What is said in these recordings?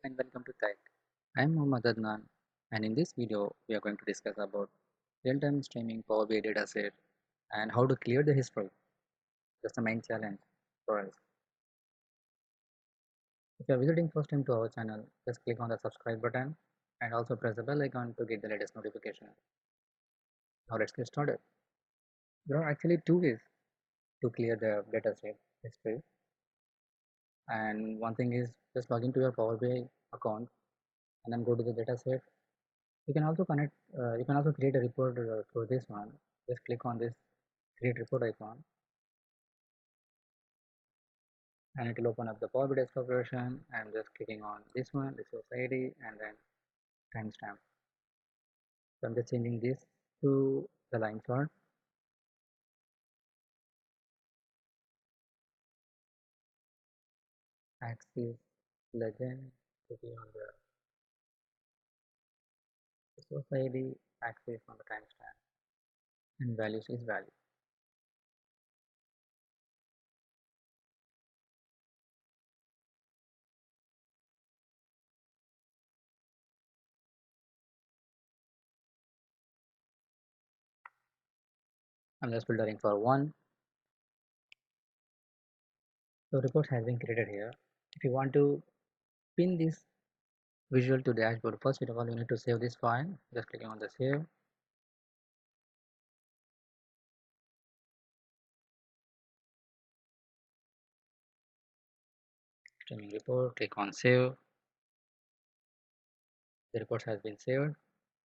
and welcome to TAIK. I am mohammedadnant, and in this video we are going to discuss about real-time streaming powerbi dataset and how to clear the history. That's the main challenge for us. If you are visiting first time to our channel, just click on the subscribe button and also press the bell icon to get the latest notification. Now let's get started. There are actually two ways to clear the dataset history, and one thing is just log into your powerbi account and then go to the dataset. You can also connect. You can also create a report through this one. Just click on this create report icon, and it will open up the Power BI desktop version. I'm just clicking on this one, resource ID, and then timestamp. So I'm just changing this to the line chart. Axis legend to be on the resource ID, axis on the timestamp, and values is value. I'm just filtering for one. So report has been created here. If you want to pin this visual to dashboard, first of all you need to save this file. Just clicking on the save. Streaming report, click on save. The report has been saved,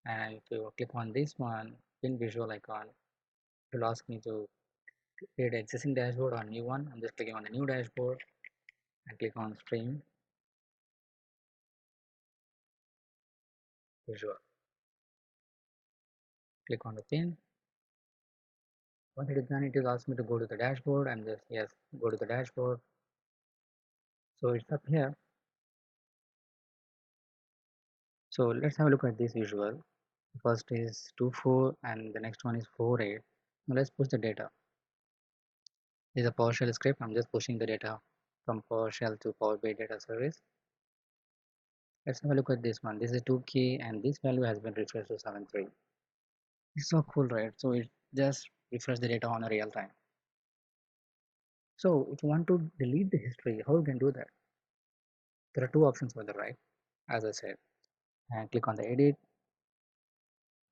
and if you click on this one pin visual icon, it will ask me to create an existing dashboard or new one. I'm just clicking on the new dashboard and click on stream visual. Click on the pin. Once it is done, it will ask me to go to the dashboard. I'm just yes, go to the dashboard. So it's up here. So let's have a look at this visual. First is 24 and the next one is 48. Now let's push the data. This is a PowerShell script. I'm just pushing the data from PowerShell to Power BI data service. Let's have a look at this one. This is 2 key and this value has been refreshed to 73. It's so cool, right? So it just refresh the data on a real time. So if you want to delete the history, how you can do that? There are two options for the right, as I said. And click on the edit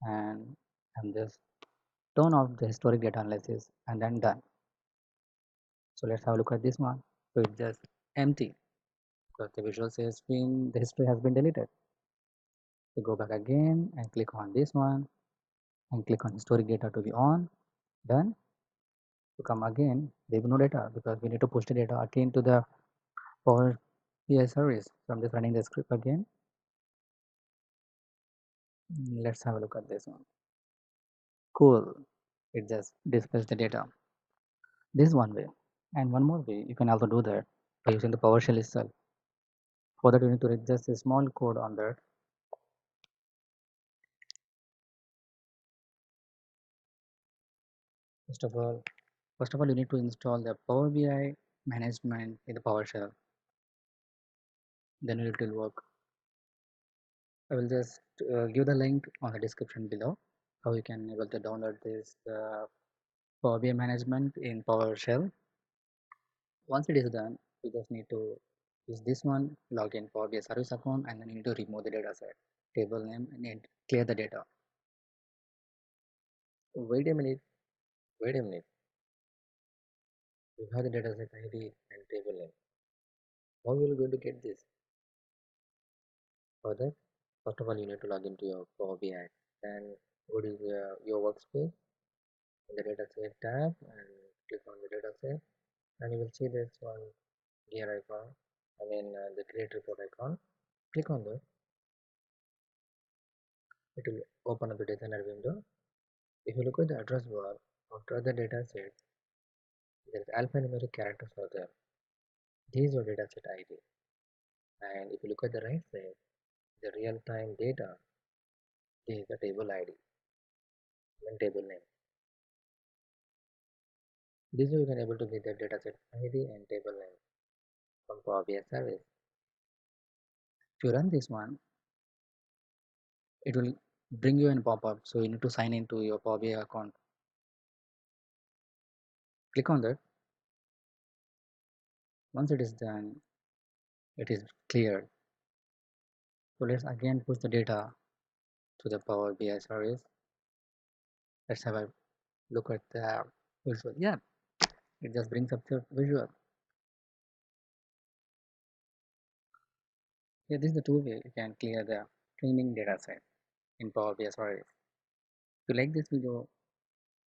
and just turn off the historic data analysis and then done. So let's have a look at this one. So it's just empty because the visual says the history has been deleted. So go back again and click on this one and click on historic data to be on. Done. To come again, there will be no data because we need to push the data again to the Power BI service. So I'm just running the script again. Let's have a look at this one. Cool. It just displays the data. This is one way. And one more way, you can also do that by using the PowerShell itself. For that, you need to write just a small code on that. First of all, you need to install the Power BI management in the PowerShell. Then it will work. I will just give the link on the description below how you can able to download this Power BI management in PowerShell. Once it is done, you just need to use this one, log in Power BI service account, and then you need to remove the data set, table name, and clear the data. Wait a minute, wait a minute. You have the dataset ID and table name. How are you going to get this? For that, first of all, you need to log into your Power BI. Then go to your workspace in the dataset tab and click on the dataset, and you will see this one gear icon. The create report icon. Click on that. It will open up the designer window. If you look at the address bar after the dataset, there is alphanumeric characters are there. This is your dataset ID. And if you look at the right side, the real-time data, this is the table ID and table name. This way you can able to get the dataset ID and table name from Power BI service. If you run this one, it will bring you in pop-up, so you need to sign into your Power BI account. Click on that. Once it is done, it is cleared. So let's again push the data to the Power BI service. Let's have a look at the visual. Yeah, it just brings up the visual. Yeah, this is the tool way you can clear the streaming data set in Power BI service. If you like this video,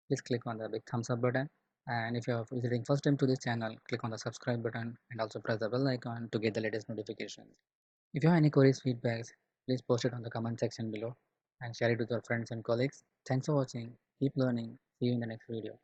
please click on the big thumbs up button. And if you are visiting first time to this channel, click on the subscribe button and also press the bell icon to get the latest notifications. If you have any queries, feedbacks, please post it on the comment section below and share it with your friends and colleagues. Thanks for watching. Keep learning. See you in the next video.